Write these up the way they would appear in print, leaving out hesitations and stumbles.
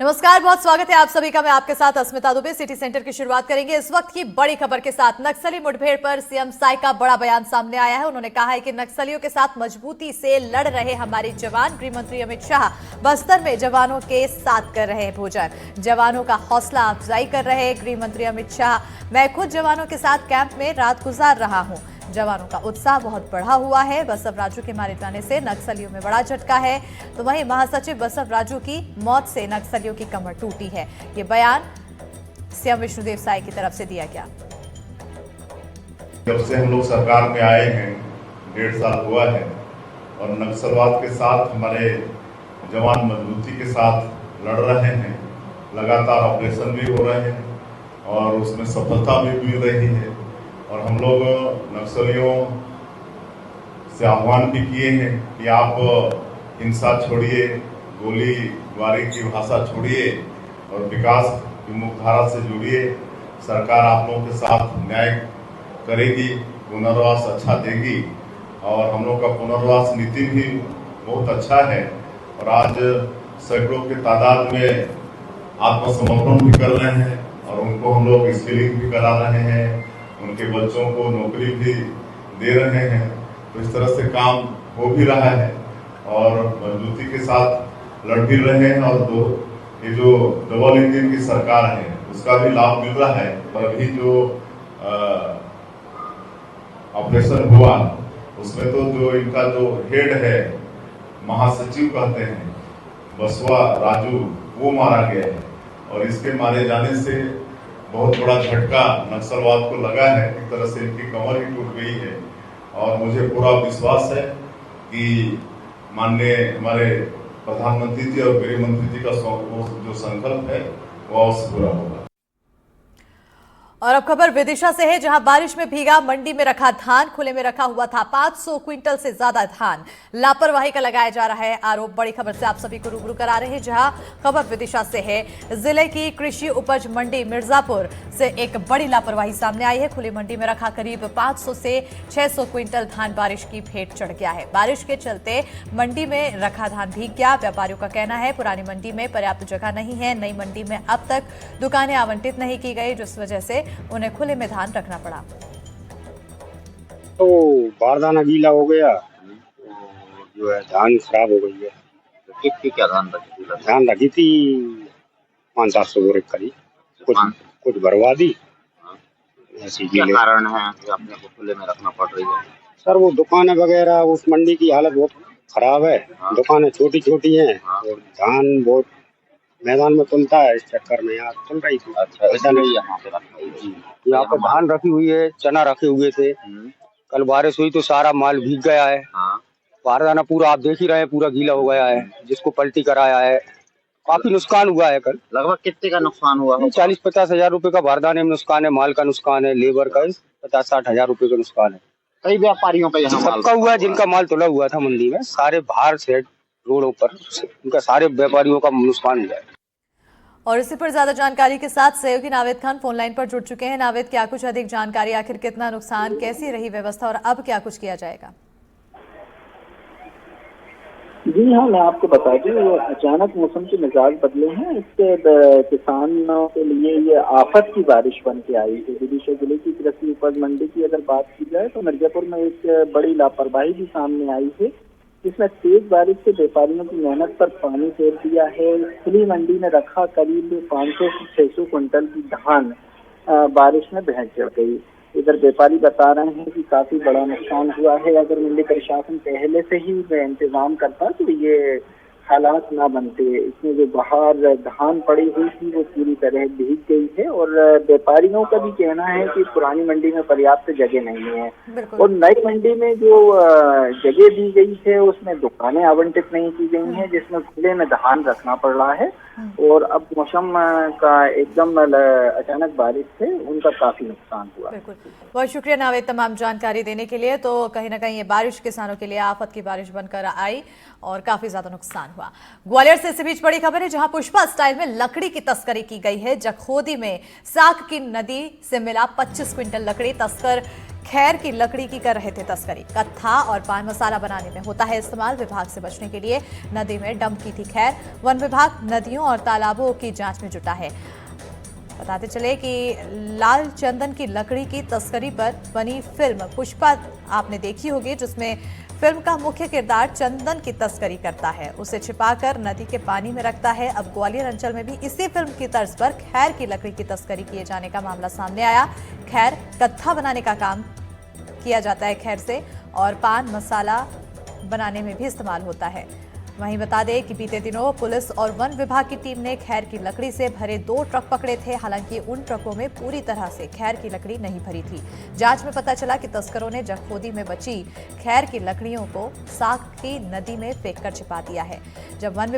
नमस्कार, बहुत स्वागत है आप सभी का। मैं आपके साथ अस्मिता दुबे। सिटी सेंटर की शुरुआत करेंगे इस वक्त की बड़ी खबर के साथ। नक्सली मुठभेड़ पर सीएम साई का बड़ा बयान सामने आया है। उन्होंने कहा है कि नक्सलियों के साथ मजबूती से लड़ रहे हमारे जवान। गृह मंत्री अमित शाह बस्तर में जवानों के साथ कर रहे भोजन, जवानों का हौसला अफजाई कर रहे गृह मंत्री अमित शाह। मैं खुद जवानों के साथ कैंप में रात गुजार रहा हूं। जवानों का उत्साह बहुत बढ़ा हुआ है। बसव राजू के मारे जाने से नक्सलियों में बड़ा झटका है, तो वहीं महासचिव बसव राजू की मौत से नक्सलियों की कमर टूटी है। ये बयान सीएम विष्णुदेव साई की तरफ से दिया गया। जब से हम लोग सरकार में आए हैं 1.5 साल हुआ है और नक्सलवाद के साथ हमारे जवान मजबूती के साथ लड़ रहे हैं। लगातार ऑपरेशन भी हो रहे हैं और उसमें सफलता भी मिल रही है। और हम लोग नक्सलियों से आह्वान भी किए हैं कि आप हिंसा छोड़िए, गोलीबारी की भाषा छोड़िए और विकास की मुख्यधारा से जुड़िए। सरकार आप लोगों के साथ न्याय करेगी, पुनर्वास अच्छा देगी और हम लोग का पुनर्वास नीति भी बहुत अच्छा है। और आज सैकड़ों के तादाद में आत्मसमर्पण भी कर रहे हैं और उनको हम लोग स्किलिंग भी करा रहे हैं, उनके बच्चों को नौकरी भी दे रहे हैं। तो इस तरह से काम हो भी रहा है और मजबूती के साथ लड़ भी रहे हैं। और ये जो डबल इंजन की सरकार है उसका भी लाभ मिल रहा है। और अभी जो ऑपरेशन हुआ उसमें तो जो इनका जो हेड है, महासचिव कहते हैं, बसवा राजू, वो मारा गया है। और इसके मारे जाने से बहुत बड़ा झटका नक्सलवाद को लगा है। एक तरह से इनकी कमर ही टूट गई है। और मुझे पूरा विश्वास है कि माननीय हमारे प्रधानमंत्री जी और गृह मंत्री जी का जो संकल्प है वो अवश्य पूरा होगा। और अब खबर विदिशा से है, जहां बारिश में भीगा मंडी में रखा धान खुले में रखा हुआ था। 500 क्विंटल से ज्यादा धान लापरवाही का लगाया जा रहा है आरोप। बड़ी खबर से आप सभी को रूबरू करा रहे हैं, जहां खबर विदिशा से है। जिले की कृषि उपज मंडी मिर्जापुर से एक बड़ी लापरवाही सामने आई है। खुली मंडी में रखा करीब 500 से 600 क्विंटल धान बारिश की भेंट चढ़ गया है। बारिश के चलते मंडी में रखा धान भीग गया। व्यापारियों का कहना है पुरानी मंडी में पर्याप्त जगह नहीं है। नई मंडी में अब तक दुकानें आवंटित नहीं की गई, जिस वजह से उन्हें खुले में धान रखना पड़ा। तो बारदाना गीला हो गया, जो है धान खराब हो गई है। तो कितनी क्या धान रखी थी? धान रखी थी 500-700 बोरे करीब, कुछ बर्बाद दी। ऐसी क्या कारण है कि अपने को खुले में रखना पड़ रही है? सर वो दुकानें वगैरह, उस मंडी की हालत बहुत खराब है। दुकानें छोटी छोटी हैं और धान बहुत मैदान में तुलता है। इस चक्कर में यहाँ तुल रही थी। अच्छा, इसलिए यहाँ पे रखी हुई है। यहाँ पे धान रखी हुई है, चना रखे हुए थे। कल बारिश हुई तो सारा माल भीग गया है। बारदाना पूरा आप देख ही रहे हैं, पूरा गीला हो गया है। जिसको पलटी कराया है, काफी नुकसान हुआ है। कल लगभग कितने का नुकसान हुआ? 40-50 हजार रुपए का बारदाने में नुकसान है, माल का नुकसान है, लेबर का 50-60 हजार रुपए का नुकसान है। कई व्यापारियों का यहाँ सबका हुआ है, जिनका माल तुला हुआ था मंडी में, सारे बाहर से रोडों पर, उनका सारे व्यापारियों का नुकसान हुआ है। और इसी पर ज्यादा जानकारी के साथ सहयोगी नावेद खान फोन लाइन पर जुड़ चुके हैं। नावेद, क्या कुछ अधिक जानकारी, आखिर कितना नुकसान, कैसी रही व्यवस्था और अब क्या कुछ किया जाएगा? जी हाँ, मैं आपको बता दूं, अचानक मौसम के मिजाज बदले हैं। इससे किसानों के लिए ये आफत की बारिश बन के आई है। विदिशा जिले की कृषि उपज मंडी की अगर बात की जाए तो मिर्जापुर में एक बड़ी लापरवाही भी सामने आई है, जिसमें तेज बारिश से व्यापारियों की मेहनत पर पानी फेर दिया है। खुली मंडी में रखा करीब 500 से 600 क्विंटल की धान बारिश में बह चढ़ गई। इधर व्यापारी बता रहे हैं कि काफी बड़ा नुकसान हुआ है। अगर मंडी प्रशासन पहले से ही इंतजाम करता तो ये हालात ना बनते। इसमें जो बाहर धान पड़ी हुई थी वो पूरी तरह भीग गई है। और व्यापारियों का भी कहना है कि पुरानी मंडी में पर्याप्त जगह नहीं है और नई मंडी में जो जगह दी गई है उसमें दुकानें आवंटित नहीं की गई हैं, जिसमें खुले में धान रखना पड़ रहा है। और अब मौसम का एकदम अचानक बारिश से उनका काफी नुकसान हुआ। बिल्कुल, बहुत शुक्रिया नावेद तमाम जानकारी देने के लिए। तो कहीं ना कहीं ये बारिश किसानों के लिए आफत की बारिश बनकर आई और काफी ज्यादा नुकसान हुआ। ग्वालियर से इसी बीच बड़ी खबर है, जहां पुष्पा स्टाइल में लकड़ी की तस्करी की गई है। जखोदी में साख की नदी से मिला 25 क्विंटल लकड़ी। तस्कर खैर की लकड़ी की कर रहे थे तस्करी। कत्था और पान मसाला बनाने में होता है इस्तेमाल। विभाग से बचने के लिए नदी में डंप की थी खैर। वन विभाग नदियों और तालाबों की जांच में जुटा है। बताते चले कि लाल चंदन की लकड़ी की तस्करी पर बनी फिल्म पुष्पा आपने देखी होगी, जिसमें फिल्म का मुख्य किरदार चंदन की तस्करी करता है, उसे छिपाकर नदी के पानी में रखता है। अब ग्वालियर अंचल में भी इसी फिल्म की तर्ज पर खैर की लकड़ी की तस्करी किए जाने का मामला सामने आया। खैर कत्था बनाने का काम किया जाता है खैर से, और पान मसाला बनाने में भी इस्तेमाल होता है। वहीं बता दें कि बीते दिनों पुलिस और वन विभाग की टीम ने खैर की लकड़ी से भरे 2 ट्रक पकड़े थे। हालांकि उन ट्रकों में पूरी तरह से खैर की लकड़ी नहीं भरी थी। जांच में पता चला कि तस्करों ने जखोदी में बची खैर की लकड़ियों को साकी नदी में फेंककर छिपा दिया है। जब वन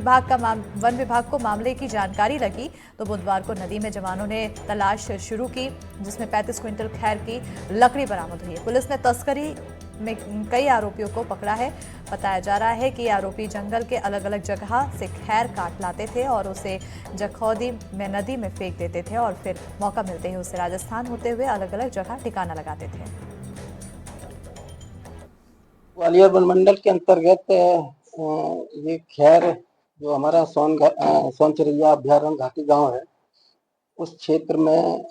विभाग को मामले की जानकारी लगी तो बुधवार को नदी में जवानों ने तलाश शुरू की, जिसमें 35 क्विंटल खैर की लकड़ी बरामद हुई है। पुलिस ने तस्करी में कई आरोपियों को पकड़ा है। बताया जा रहा है कि आरोपी जंगल के अलग अलग जगह से खैर काट लाते थे और उसे जखौदी में नदी में फेंक देते थे और फिर मौका मिलते ही उसे राजस्थान होते हुए अलग अलग जगह ठिकाना लगाते थे। ग्वालियर वन मंडल के अंतर्गत ये खैर जो हमारा सोनचरिया अभ्यारण्य घाटी गांव है, उस क्षेत्र में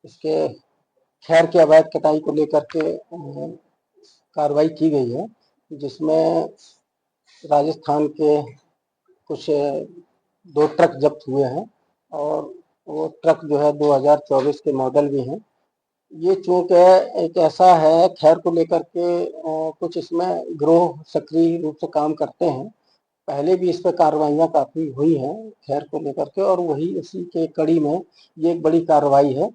इसके खैर के अवैध कटाई को लेकर के कार्रवाई की गई है, जिसमें राजस्थान के कुछ 2 ट्रक जब्त हुए हैं और वो ट्रक जो है 2024 के मॉडल भी हैं। ये चूंकि एक ऐसा है खैर को लेकर के कुछ इसमें गिरोह सक्रिय रूप से काम करते हैं। पहले भी इस पर कार्रवाइयाँ काफ़ी हुई हैं खैर को लेकर के, और वही इसी के कड़ी में ये एक बड़ी कार्रवाई है।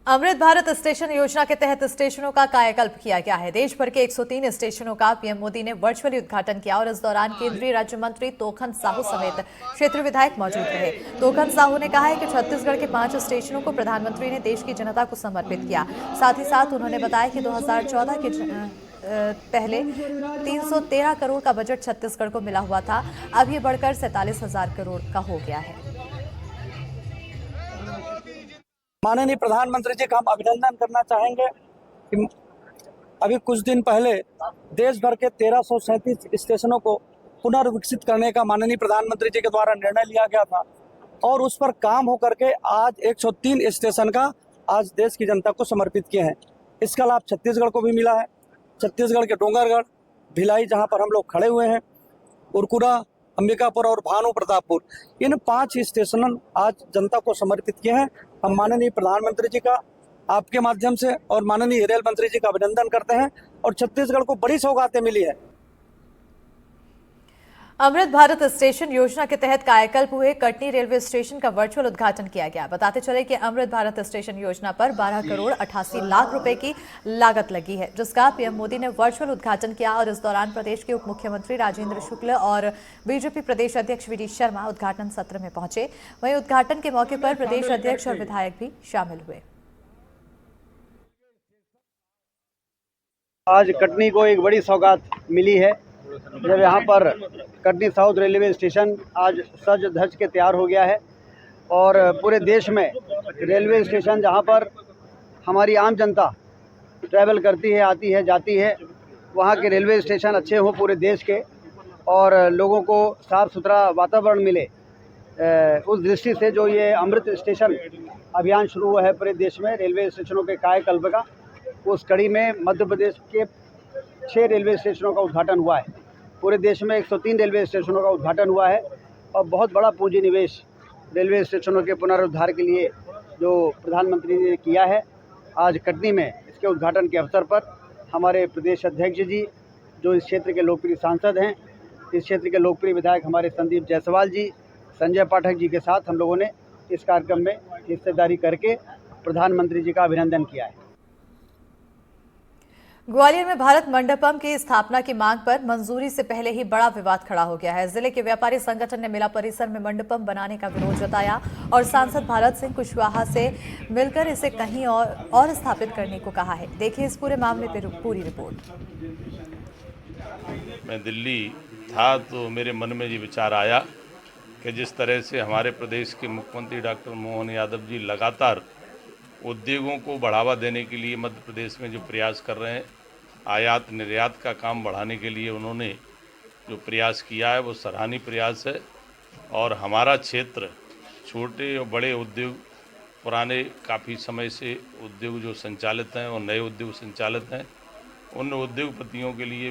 अमृत भारत स्टेशन योजना के तहत स्टेशनों का कायाकल्प किया गया है। देश भर के 103 स्टेशनों का पीएम मोदी ने वर्चुअली उद्घाटन किया और इस दौरान केंद्रीय राज्य मंत्री तोखन साहू समेत क्षेत्र विधायक मौजूद रहे। तोखन साहू ने कहा है कि छत्तीसगढ़ के 5 स्टेशनों को प्रधानमंत्री ने देश की जनता को समर्पित किया। साथ ही साथ उन्होंने बताया कि 2014 के पहले 313 करोड़ का बजट छत्तीसगढ़ को मिला हुआ था, अब ये बढ़कर 47,000 करोड़ का हो गया है। माननीय प्रधानमंत्री जी का हम अभिनंदन करना चाहेंगे कि अभी कुछ दिन पहले देश भर के 1337 स्टेशनों को पुनर्विकसित करने का माननीय प्रधानमंत्री जी के द्वारा निर्णय लिया गया था और उस पर काम होकर के आज 103 स्टेशन का आज देश की जनता को समर्पित किए हैं। इसका लाभ छत्तीसगढ़ को भी मिला है। छत्तीसगढ़ के डोंगरगढ़, भिलाई जहां पर हम लोग खड़े हुए हैं, उरकुरा, अंबिकापुर और भानु प्रतापपुर, इन 5 स्टेशन आज जनता को समर्पित किए हैं। हम माननीय प्रधानमंत्री जी का आपके माध्यम से और माननीय रेल मंत्री जी का अभिनंदन करते हैं और छत्तीसगढ़ को बड़ी सौगातें मिली है। अमृत भारत स्टेशन योजना के तहत कायाकल्प हुए कटनी रेलवे स्टेशन का वर्चुअल उद्घाटन किया गया। बताते चले कि अमृत भारत स्टेशन योजना पर 12 करोड़ 88 लाख रुपए की लागत लगी है, जिसका पीएम मोदी ने वर्चुअल उद्घाटन किया और इस दौरान प्रदेश के उप मुख्यमंत्री राजेंद्र शुक्ल और बीजेपी प्रदेश अध्यक्ष वी डी शर्मा उद्घाटन सत्र में पहुंचे। वहीं उद्घाटन के मौके पर प्रदेश अध्यक्ष और विधायक भी शामिल हुए। आज कटनी को एक बड़ी सौगात मिली है जब यहाँ पर कटनी साउथ रेलवे स्टेशन आज सज धज के तैयार हो गया है और पूरे देश में रेलवे स्टेशन जहाँ पर हमारी आम जनता ट्रैवल करती है, आती है, जाती है, वहाँ के रेलवे स्टेशन अच्छे हों पूरे देश के और लोगों को साफ़ सुथरा वातावरण मिले, उस दृष्टि से जो ये अमृत स्टेशन अभियान शुरू हुआ है पूरे देश में रेलवे स्टेशनों के कायाकल्प का, उस कड़ी में मध्य प्रदेश के 6 रेलवे स्टेशनों का उद्घाटन हुआ है। पूरे देश में 103 रेलवे स्टेशनों का उद्घाटन हुआ है और बहुत बड़ा पूंजी निवेश रेलवे स्टेशनों के पुनरुद्धार के लिए जो प्रधानमंत्री ने किया है। आज कटनी में इसके उद्घाटन के अवसर पर हमारे प्रदेश अध्यक्ष जी, जो इस क्षेत्र के लोकप्रिय सांसद हैं, इस क्षेत्र के लोकप्रिय विधायक हमारे संदीप जायसवाल जी, संजय पाठक जी के साथ हम लोगों ने इस कार्यक्रम में हिस्सेदारी करके प्रधानमंत्री जी का अभिनंदन किया है। ग्वालियर में भारत मंडपम की स्थापना की मांग पर मंजूरी से पहले ही बड़ा विवाद खड़ा हो गया है। जिले के व्यापारी संगठन ने मेला परिसर में मंडपम बनाने का विरोध जताया और सांसद भारत सिंह कुशवाहा से मिलकर इसे कहीं और स्थापित करने को कहा है। देखिए इस पूरे मामले पर पूरी रिपोर्ट। मैं दिल्ली था तो मेरे मन में ये विचार आया कि जिस तरह से हमारे प्रदेश के मुख्यमंत्री डॉक्टर मोहन यादव जी लगातार उद्योगों को बढ़ावा देने के लिए मध्य प्रदेश में जो प्रयास कर रहे हैं, आयात निर्यात का काम बढ़ाने के लिए उन्होंने जो प्रयास किया है वो सराहनीय प्रयास है। और हमारा क्षेत्र छोटे और बड़े उद्योग, पुराने काफ़ी समय से उद्योग जो संचालित हैं और नए उद्योग संचालित हैं, उन उद्योगपतियों के लिए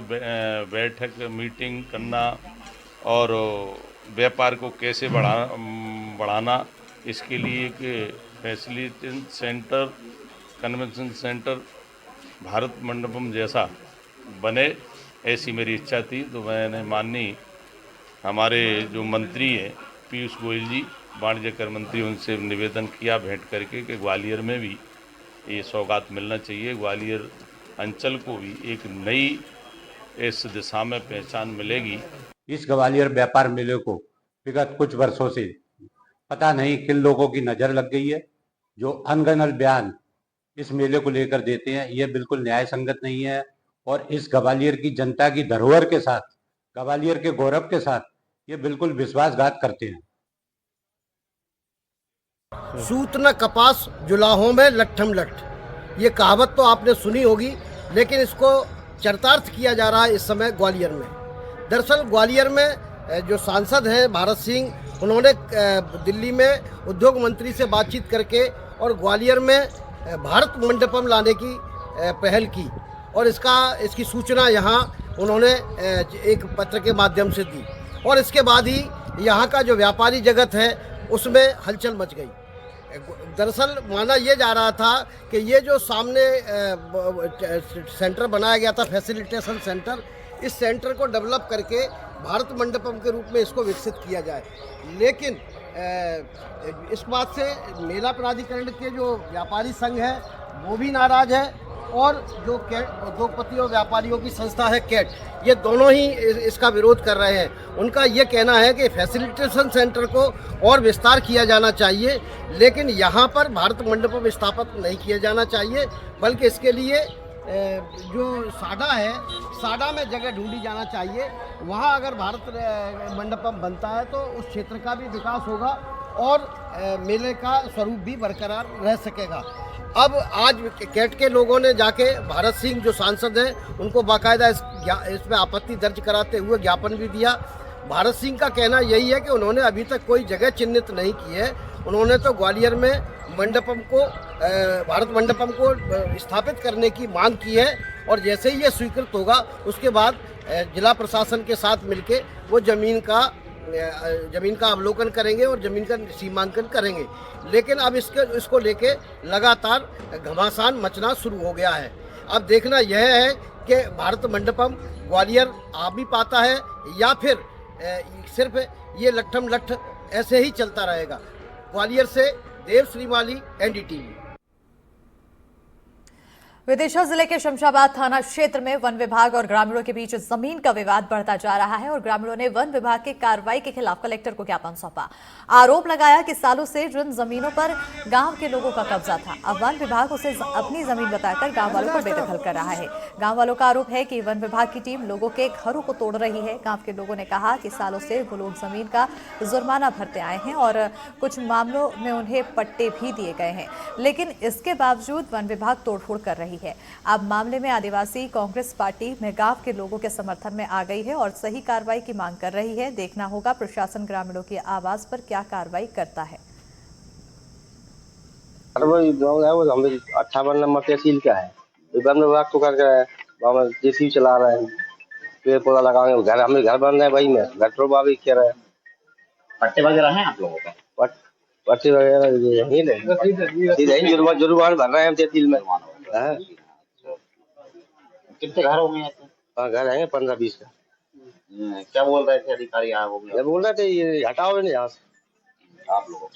बैठक मीटिंग करना और व्यापार को कैसे बढ़ाना, इसके लिए एक facilitation centre, convention centre Bharat Mandapam जैसा बने, ऐसी मेरी इच्छा थी। तो मैंने माननीय हमारे जो मंत्री हैं पीयूष गोयल जी, वाणिज्य कर मंत्री, उनसे निवेदन किया भेंट करके कि ग्वालियर में भी ये सौगात मिलना चाहिए। ग्वालियर अंचल को भी एक नई इस दिशा में पहचान मिलेगी। इस ग्वालियर व्यापार मेले को विगत कुछ वर्षों से पता नहीं किन लोगों की नज़र लग गई है, जो अनगनल बयान इस मेले को लेकर देते हैं, यह बिल्कुल न्याय संगत नहीं है और इस ग्वालियर की जनता की धरोहर के साथ, ग्वालियर के गौरव के साथ ये बिल्कुल विश्वासघात करते हैं। सूत न कपास जुलाहों में लट्ठम लट्ठ, ये कहावत तो आपने सुनी होगी, लेकिन इसको चरितार्थ किया जा रहा है इस समय ग्वालियर में। दरअसल ग्वालियर में जो सांसद हैं भारत सिंह, उन्होंने दिल्ली में उद्योग मंत्री से बातचीत करके और ग्वालियर में भारत मंडपम लाने की पहल की और इसकी सूचना यहाँ उन्होंने एक पत्र के माध्यम से दी और इसके बाद ही यहाँ का जो व्यापारी जगत है उसमें हलचल मच गई। दरअसल माना ये जा रहा था कि ये जो सामने सेंटर बनाया गया था, फैसिलिटेशन सेंटर, इस सेंटर को डेवलप करके भारत मंडपम के रूप में इसको विकसित किया जाए, लेकिन इस बात से मेला प्राधिकरण के जो व्यापारी संघ है वो भी नाराज है और जो उद्योगपति और व्यापारियों की संस्था है कैट, ये दोनों ही इसका विरोध कर रहे हैं। उनका ये कहना है कि फैसिलिटेशन सेंटर को और विस्तार किया जाना चाहिए, लेकिन यहाँ पर भारत मंडपम स्थापित नहीं किया जाना चाहिए, बल्कि इसके लिए जो साडा है, साडा में जगह ढूंढी जाना चाहिए। वहाँ अगर भारत मंडपम बनता है तो उस क्षेत्र का भी विकास होगा और मेले का स्वरूप भी बरकरार रह सकेगा। अब आज कैट के लोगों ने जाके भारत सिंह जो सांसद हैं उनको बाकायदा इसमें आपत्ति दर्ज कराते हुए ज्ञापन भी दिया। भारत सिंह का कहना यही है कि उन्होंने अभी तक कोई जगह चिन्हित नहीं की है, उन्होंने तो ग्वालियर में मंडपम को, भारत मंडपम को स्थापित करने की मांग की है और जैसे ही ये स्वीकृत होगा उसके बाद जिला प्रशासन के साथ मिलके वो जमीन का अवलोकन करेंगे और जमीन का सीमांकन करेंगे। लेकिन अब इसको लेके लगातार घमासान मचना शुरू हो गया है। अब देखना यह है कि भारत मंडपम ग्वालियर आ भी पाता है या फिर सिर्फ ये लट्ठम लट्ठ ऐसे ही चलता रहेगा। ग्वालियर से देव श्रीमाली, NDTV। विदिशा जिले के शमशाबाद थाना क्षेत्र में वन विभाग और ग्रामीणों के बीच जमीन का विवाद बढ़ता जा रहा है और ग्रामीणों ने वन विभाग की कार्रवाई के खिलाफ कलेक्टर को ज्ञापन सौंपा। आरोप लगाया कि सालों से जिन जमीनों पर गांव के लोगों का कब्जा था, अब वन विभाग उसे अपनी जमीन बताकर गांव वालों को बेदखल कर रहा है। गांव वालों का आरोप है कि वन विभाग की टीम लोगों के घरों को तोड़ रही है। गाँव के लोगों ने कहा कि सालों से वो लोग जमीन का जुर्माना भरते आए हैं और कुछ मामलों में उन्हें पट्टे भी दिए गए हैं, लेकिन इसके बावजूद वन विभाग तोड़फोड़ कर रही है। अब मामले में आदिवासी कांग्रेस पार्टी में गांव के लोगों के समर्थन में आ गई है और सही कार्रवाई की मांग कर रही है। देखना होगा प्रशासन ग्रामीणों की आवाज पर क्या कार्रवाई करता है। 58 नंबर तहसील का है, वन विभाग तो कर रहा है, जेसीबी चला रहे हैं, पेड़ पौधा लगाएंगे, घर हमें घर बन रहे हैं, वही में घर तो भी क्या रहे हैं। पट्टे वगैरह हैं आप लोगों का? पट्टे वगैरह यही जुर्माना भर रहे हैं तहसील में। कितने घर होंगे ऐसे? घर है 15-20 का। क्या बोल रहे थे अधिकारी? ये बोल रहे थे ये हटाओ नहीं यहाँ से, आप लोगों को?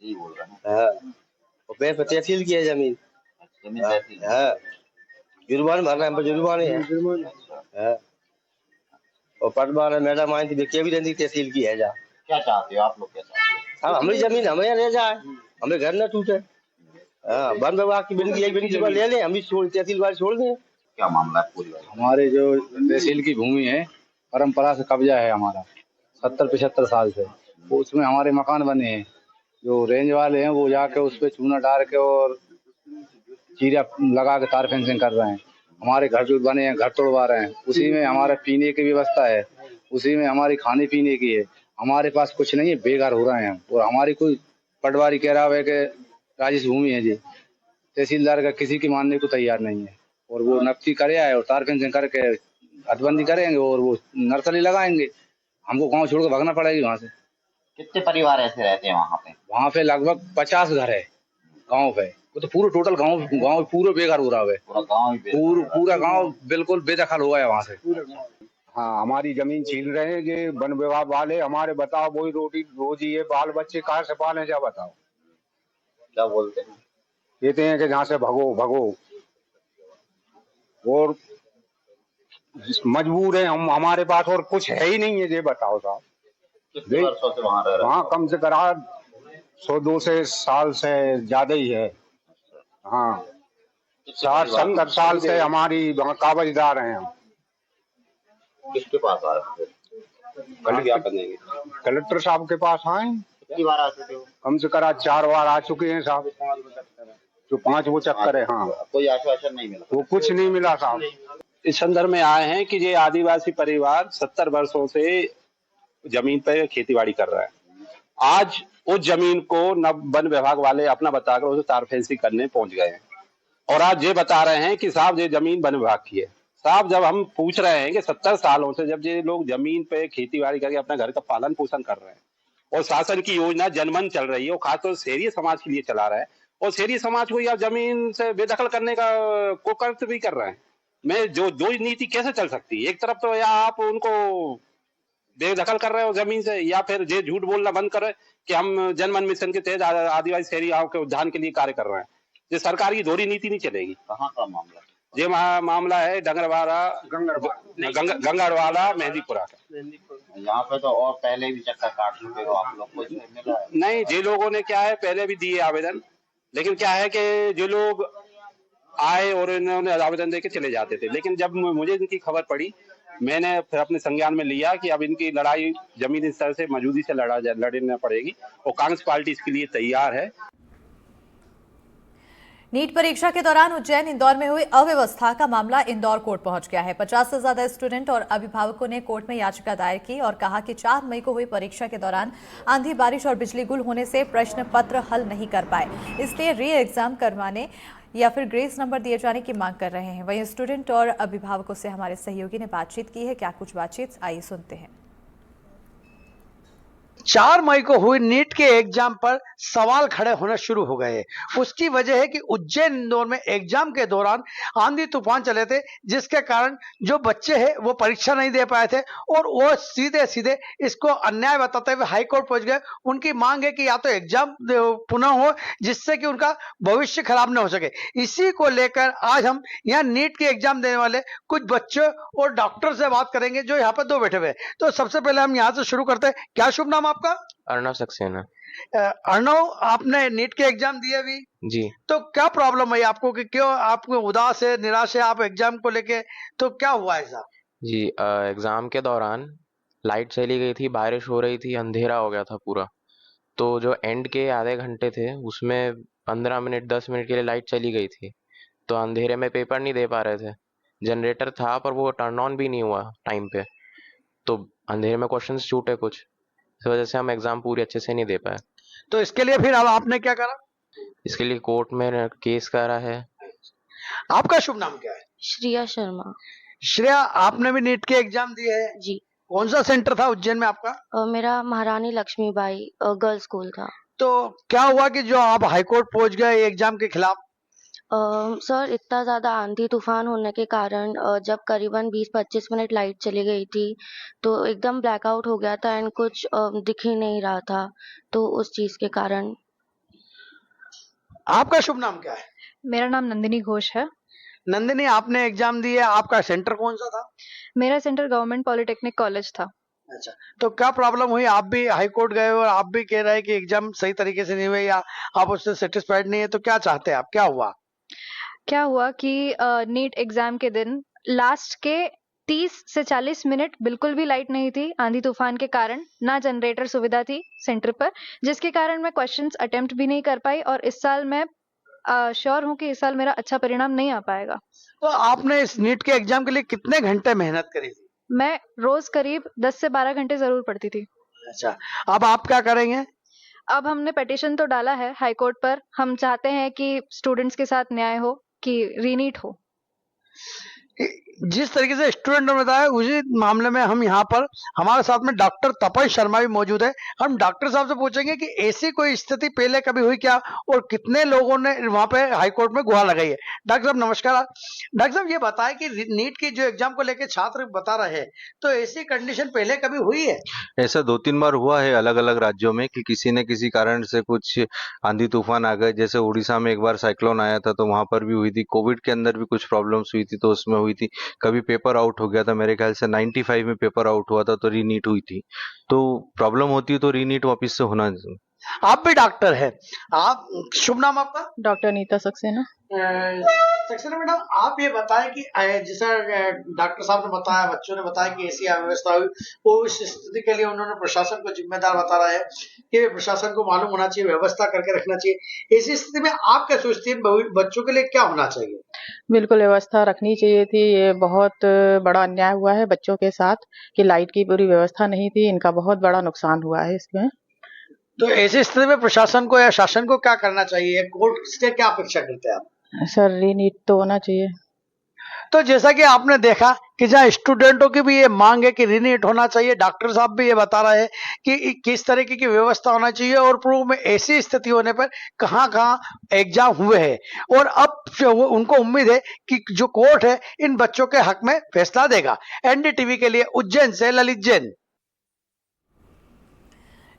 यही बोल रहे हैं। तहसील की है जमीन, जुर्माना भर रहे हैं, जुर्माने है और पटवा मैडम आई थी, क्या भी रहती तहसील की है। जा क्या चाहते हो आप लोग? क्या चाहते हो? हमारी जमीन हमें रह जाए, हमें घर न टूटे। वन विभाग की बिनती ले लें, हम भी तहसील वाले छोड़ दें। क्या मामला है पूरी? हमारे जो तहसील की भूमि है, परंपरा से कब्जा है हमारा 70-75 साल से, उसमें हमारे मकान बने हैं जो रेंज वाले हैं वो जाके उस पे चूना डाल के और चीरा लगा के तार फेंसिंग कर रहे हैं। हमारे घर जो बने हैं घर तोड़वा रहे हैं, उसी में हमारे पीने की व्यवस्था है, उसी में हमारी खाने पीने की है। हमारे पास कुछ नहीं है, बेघर हो रहे हैं। और हमारी कोई पटवारी कह रहा है कि राजस्व भूमि है जी, तहसीलदार का किसी की मानने को तैयार नहीं है। और वो नक्की करे आए और तार फेंसिंग करके हदबंदी करेंगे और वो नर्सरी लगाएंगे। हमको गांव छोड़ के भागना पड़ेगी वहाँ से। कितने परिवार ऐसे रहते हैं वहाँ पे? वहाँ पे लगभग 50 घर है गांव पे। वो तो पूरा टोटल गांव पूरा बेघर हो रहा है। पूरा गांव ही पूरा गांव बिल्कुल बेदखल हो गया वहाँ से। हाँ, हमारी जमीन छीन रहे हैं ये वन विभाग वाले हमारे। बताओ वही रोजी है, बाल बच्चे कहाँ से पाले जा बताओ। क्या बोलते हैं? कहते हैं कि जहाँ से भगो भगो। और मजबूर है हम, हमारे पास और कुछ है ही नहीं है ये बताओ साहब। कितने वर्षों से वहाँ रह रहे हैं? वहाँ कम से करा 100-200 साल से ज्यादा ही है। हाँ, 60-70 साल से हमारी वहाँ कागजदार हैं हम। किसके पास आ रहे हैं? कलेक्टर साहब के पास आए। कितनी बार आ चुके हो? कम से करा 4 बार आ चुके हैं साहब। जो 5 वो चक्कर है। हाँ, कोई आश्वासन नहीं मिला? वो कुछ नहीं मिला साहब। इस संदर्भ में आए हैं कि ये आदिवासी परिवार 70 वर्षों से जमीन पे खेतीबाड़ी कर रहा है। आज उस जमीन को वन विभाग वाले अपना बताकर उसे तार फेंसिंग करने पहुंच गए हैं और आज ये बता रहे हैं कि साहब ये जमीन वन विभाग की है। साहब, जब हम पूछ रहे हैं कि 70 सालों से जब ये लोग जमीन पे खेतीबाड़ी करके अपना घर का पालन पोषण कर रहे हैं और शासन की योजना जनमन चल रही है और खासतौर से शहरी समाज के लिए चला रहा है और शहरी समाज को या जमीन से बेदखल करने का कुकर्त भी कर रहे हैं, मैं जो नीति कैसे चल सकती है? एक तरफ तो या आप उनको बेदखल कर रहे हो जमीन से, या फिर ये झूठ बोलना बंद कर रहे कि हम जनमन मिशन के तहत आदिवासी शहरी गांव के उद्यान के लिए कार्य कर रहे हैं। ये सरकार की दोहरी नीति नहीं चलेगी। कहाँ का मामला? ये मामला है गंगरवाला मेहंदीपुरा का। यहाँ पे तो और पहले भी चक्कर काट चुके हो आप लोग, कुछ मिला है? नहीं, जे लोगों ने क्या है पहले भी दिए आवेदन, लेकिन क्या है कि जो लोग आए और इन्होंने आवेदन देके चले जाते थे, लेकिन जब मुझे इनकी खबर पड़ी मैंने फिर अपने संज्ञान में लिया कि अब इनकी लड़ाई जमीनी स्तर से मौजूदी से लड़ना पड़ेगी और कांग्रेस पार्टी इसके लिए तैयार है। नीट परीक्षा के दौरान उज्जैन इंदौर में हुई अव्यवस्था का मामला इंदौर कोर्ट पहुंच गया है। 50 से ज्यादा स्टूडेंट और अभिभावकों ने कोर्ट में याचिका दायर की और कहा कि 4 मई को हुई परीक्षा के दौरान आंधी बारिश और बिजली गुल होने से प्रश्न पत्र हल नहीं कर पाए, इसलिए री एग्जाम करवाने या फिर ग्रेस नंबर दिए जाने की मांग कर रहे हैं। वहीं स्टूडेंट और अभिभावकों से हमारे सहयोगी ने बातचीत की है। क्या कुछ बातचीत, आइए सुनते हैं। 4 मई को हुई नीट के एग्जाम पर सवाल खड़े होने शुरू हो गए। उसकी वजह है कि उज्जैन इंदौर में एग्जाम के दौरान आंधी तूफान चले थे, जिसके कारण जो बच्चे हैं वो परीक्षा नहीं दे पाए थे और वो सीधे सीधे इसको अन्याय बताते हुए हाई कोर्ट पहुंच गए। उनकी मांग है कि या तो एग्जाम पुनः हो जिससे कि उनका भविष्य खराब न हो सके। इसी को लेकर आज हम यहाँ नीट के एग्जाम देने वाले कुछ बच्चों और डॉक्टर से बात करेंगे जो यहाँ पर 2 बैठे हुए। तो सबसे पहले हम यहाँ से शुरू करते हैं। क्या शुभ नाम आपका? अर्णव सक्सेना। अर्णव, आपने नीट के एग्जाम दिए अभी जी, तो क्या प्रॉब्लम है आपको कि क्यों आपको उदास है, निराश है आप एग्जाम को लेके, तो क्या हुआ ऐसा? जी, एग्जाम के दौरान लाइट चली गई थी, बारिश हो रही थी, अंधेरा हो गया था पूरा। तो जो एंड के आधे घंटे थे उसमें 15 मिनट 10 मिनट के लिए लाइट चली गई थी, तो अंधेरे में पेपर नहीं दे पा रहे थे। जनरेटर था पर वो टर्न ऑन भी नहीं हुआ टाइम पे, तो अंधेरे में क्वेश्चंस छूटे कुछ, इस वजह से हम एग्जाम पूरी अच्छे से नहीं दे पाए। तो इसके लिए फिर अब आपने क्या करा? इसके लिए कोर्ट में केस करा है। आपका शुभ नाम क्या है? श्रेया शर्मा। श्रेया, आपने भी नीट के एग्जाम दिए हैं जी। कौन सा सेंटर था उज्जैन में आपका? मेरा महारानी लक्ष्मीबाई गर्ल्स स्कूल था। तो क्या हुआ कि जो आप हाईकोर्ट पहुंच गए एग्जाम के खिलाफ? सर, इतना ज्यादा आंधी तूफान होने के कारण जब करीबन 20-25 मिनट लाइट चली गई थी तो एकदम ब्लैकआउट हो गया था एंड कुछ दिख ही नहीं रहा था, तो उस चीज के कारण। आपका शुभ नाम क्या है? मेरा नाम नंदिनी घोष है। नंदिनी, आपने एग्जाम दिए, आपका सेंटर कौन सा था? मेरा सेंटर गवर्नमेंट पॉलिटेक्निक कॉलेज था। अच्छा, तो क्या प्रॉब्लम हुई? आप भी हाई कोर्ट गए और आप भी कह रहे हैं कि एग्जाम सही तरीके से नहीं हुए या आप उससे सेटिस्फाइड नहीं है, तो क्या चाहते हैं आप? क्या हुआ? क्या हुआ कि नीट एग्जाम के दिन लास्ट के 30 से 40 मिनट बिल्कुल भी लाइट नहीं थी आंधी तूफान के कारण, ना जनरेटर सुविधा थी सेंटर पर, जिसके कारण मैं क्वेश्चंस अटेम्प्ट भी नहीं कर पाई और इस साल मैं श्योर हूँ कि इस साल मेरा अच्छा परिणाम नहीं आ पाएगा। तो आपने इस नीट के एग्जाम के लिए कितने घंटे मेहनत करी थी? मैं रोज करीब 10 से 12 घंटे जरूर पढ़ती थी। अच्छा, अब आप क्या करेंगे? अब हमने पिटीशन तो डाला है हाई कोर्ट पर। हम चाहते हैं कि स्टूडेंट्स के साथ न्याय हो, कि रीनीट हो। जिस तरीके से स्टूडेंट ने बताया उसी मामले में हम यहाँ पर हमारे साथ में डॉक्टर तपन शर्मा भी मौजूद है। हम डॉक्टर साहब से पूछेंगे कि ऐसी कोई स्थिति पहले कभी हुई क्या और कितने लोगों ने वहां पे हाई कोर्ट में गुहार लगाई है। डॉक्टर साहब नमस्कार। डॉक्टर साहब ये बताएं कि नीट की जो एग्जाम को लेकर छात्र बता रहे हैं, तो ऐसी कंडीशन पहले कभी हुई है? ऐसा 2-3 बार हुआ है अलग अलग राज्यों में कि किसी न किसी कारण से कुछ आंधी तूफान आ गए। जैसे उड़ीसा में एक बार साइक्लोन आया था तो वहां पर भी हुई थी। कोविड के अंदर भी कुछ प्रॉब्लम्स हुई थी तो उसमें हुई थी। कभी पेपर आउट हो गया था, मेरे ख्याल से 95 में पेपर आउट हुआ था तो रीनीट हुई थी। तो प्रॉब्लम होती है तो रीनीट वापस से होना। आप भी डॉक्टर है, आप शुभ नाम आपका? डॉक्टर नीता सक्सेना। सक्सेना मैडम, आप ये बताएं कि जैसा डॉक्टर साहब ने बताया, बच्चों ने बताया कि ऐसी अव्यवस्था हुई, वो इस स्थिति के लिए उन्होंने प्रशासन को जिम्मेदार बता रहा है कि प्रशासन को मालूम होना चाहिए, व्यवस्था करके रखना चाहिए। ऐसी स्थिति में आप क्या सोचती है बच्चों के लिए क्या होना चाहिए? बिल्कुल व्यवस्था रखनी चाहिए थी। ये बहुत बड़ा अन्याय हुआ है बच्चों के साथ कि लाइट की पूरी व्यवस्था नहीं थी। इनका बहुत बड़ा नुकसान हुआ है इसमें। तो ऐसी स्थिति में प्रशासन को या शासन को क्या करना चाहिए? कोर्ट से क्या अपेक्षा करते हैं आप? सर रीनीट तो होना चाहिए। तो जैसा कि आपने देखा कि जहाँ स्टूडेंटों की भी ये मांग है कि रीनीट होना चाहिए, डॉक्टर साहब भी ये बता रहे हैं कि किस तरीके की व्यवस्था होना चाहिए और पूर्व में ऐसी स्थिति होने पर कहाँ एग्जाम हुए हैं और अब उनको उम्मीद है कि जो कोर्ट है इन बच्चों के हक में फैसला देगा। एनडीटीवी के लिए उज्जैन से ललित जैन।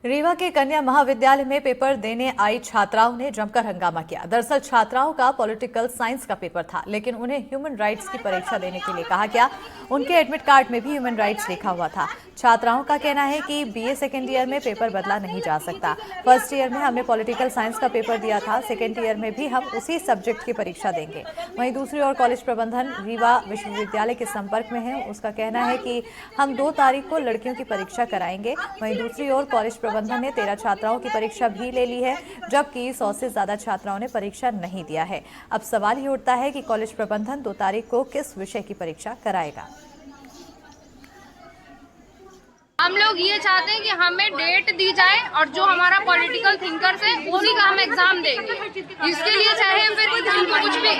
रीवा के कन्या महाविद्यालय में पेपर देने आई छात्राओं ने जमकर हंगामा किया। दरअसल छात्राओं का पॉलिटिकल साइंस का पेपर था, लेकिन उन्हें ह्यूमन राइट्स की परीक्षा देने के लिए कहा गया। उनके एडमिट कार्ड में भी ह्यूमन राइट्स लिखा हुआ था। छात्राओं का कहना है कि बीए सेकेंड ईयर में पेपर बदला नहीं जा सकता। फर्स्ट ईयर में हमने पॉलिटिकल साइंस का पेपर दिया था, सेकेंड ईयर में भी हम उसी सब्जेक्ट की परीक्षा देंगे। वहीं दूसरी ओर कॉलेज प्रबंधन रीवा विश्वविद्यालय के संपर्क में है। उसका कहना है कि हम 2 तारीख को लड़कियों की परीक्षा कराएंगे। वहीं दूसरी ओर कॉलेज प्रबंधन ने 13 छात्राओं की परीक्षा भी ले ली है, जबकि 100 से ज्यादा छात्राओं ने परीक्षा नहीं दिया है। अब सवाल ये उठता है कि कॉलेज प्रबंधन 2 तारीख को किस विषय की परीक्षा कराएगा। हम लोग ये चाहते हैं कि हमें डेट दी जाए और जो हमारा पॉलिटिकल थिंकर्स है उसी का हम एग्जाम देंगे। इसके लिए चाहे फिर उनको कुछ भी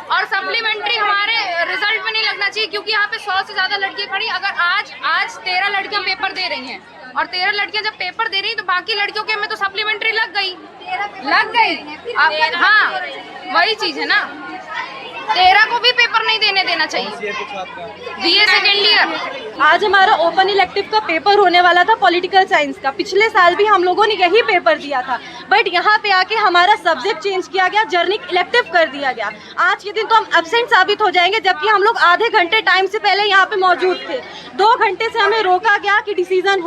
और सप्लीमेंट्री हमारे रिजल्ट में नहीं लगना चाहिए, क्योंकि यहाँ पे 100 से ज्यादा लड़कियां खड़ी। अगर आज 13 लड़कियां पेपर दे रही हैं और 13 लड़कियां जब पेपर दे रही तो बाकी लड़कियों के में तो सप्लीमेंट्री लग गई। हाँ, वही चीज है ना, 13 को भी पेपर नहीं देना चाहिए। बीए सेकेंड ईयर आज हमारा ओपन इलेक्टिव का पेपर होने वाला था पॉलिटिकल साइंस का। पिछले साल भी हम लोगों ने यही पेपर दिया था, बट यहाँ पे आके हमारा सब्जेक्ट चेंज किया गया, जर्नलिक इलेक्टिव कर दिया गया। आज के दिन तो हम एब्सेंट साबित हो जाएंगे, जबकि हम लोग आधे घंटे टाइम से पहले यहाँ पे मौजूद थे। 2 घंटे से हमें रोका गया कि डिसीजन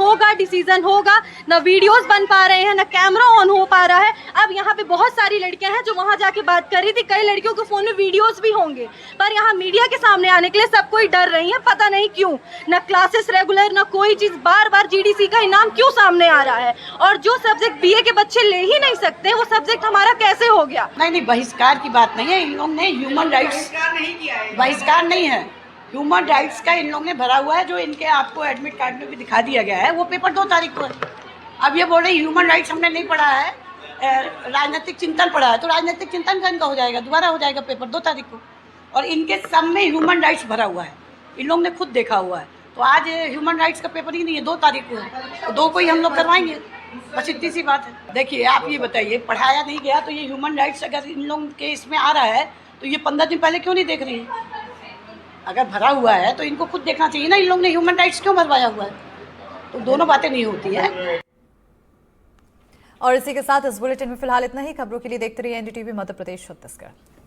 होगा। न वीडियोस बन पा रहे हैं, न कैमरा ऑन हो पा रहा है। अब यहाँ पे बहुत सारी लड़कियां हैं जो वहाँ जाके बात कर रही थी। कई लड़कियों के फोन में वीडियोस भी होंगे, पर यहाँ मीडिया के सामने आने के लिए सब कोई डर रही है। पता नहीं क्यों, न क्लासेस रेगुलर, न कोई चीज। बार जीडीसी का इनाम क्यों सामने आ रहा है? और जो सब्जेक्ट बीए के बच्चे ले ही नहीं सकते, वो सब्जेक्ट हमारा कैसे हो गया? नहीं, बहिष्कार की बात नहीं है। इन लोग ने ह्यूमन राइट्स बहिष्कार नहीं है, ह्यूमन राइट्स का इन लोग ने भरा हुआ है, जो इनके आपको एडमिट कार्ड में भी दिखा दिया गया है। वो पेपर 2 तारीख को है। अब ये बोल रहे ह्यूमन राइट्स हमने नहीं पढ़ा है, राजनीतिक चिंतन पढ़ा है। तो राजनीतिक चिंतन का इनका हो जाएगा, दोबारा हो जाएगा पेपर 2 तारीख को। और इनके सब में ह्यूमन राइट्स भरा हुआ है, इन लोग ने खुद देखा हुआ है। तो आज ह्यूमन राइट्स का पेपर ही नहीं है, 2 तारीख को है, तो 2 को ही हम लोग करवाएंगे। बस इतनी सी बात है। देखिए, आप ये बताइए, पढ़ाया नहीं गया तो ये ह्यूमन राइट्स अगर इन लोगों के इसमें आ रहा है तो ये 15 दिन पहले क्यों नहीं देख रही है? अगर भरा हुआ है तो इनको खुद देखना चाहिए ना, इन लोग ने ह्यूमन राइट्स क्यों भरवाया हुआ है? तो दोनों बातें नहीं होती है। और इसी के साथ इस बुलेटिन में फिलहाल इतना ही। खबरों के लिए देखते रहिए एनडीटीवी मध्य प्रदेश छत्तीसगढ़।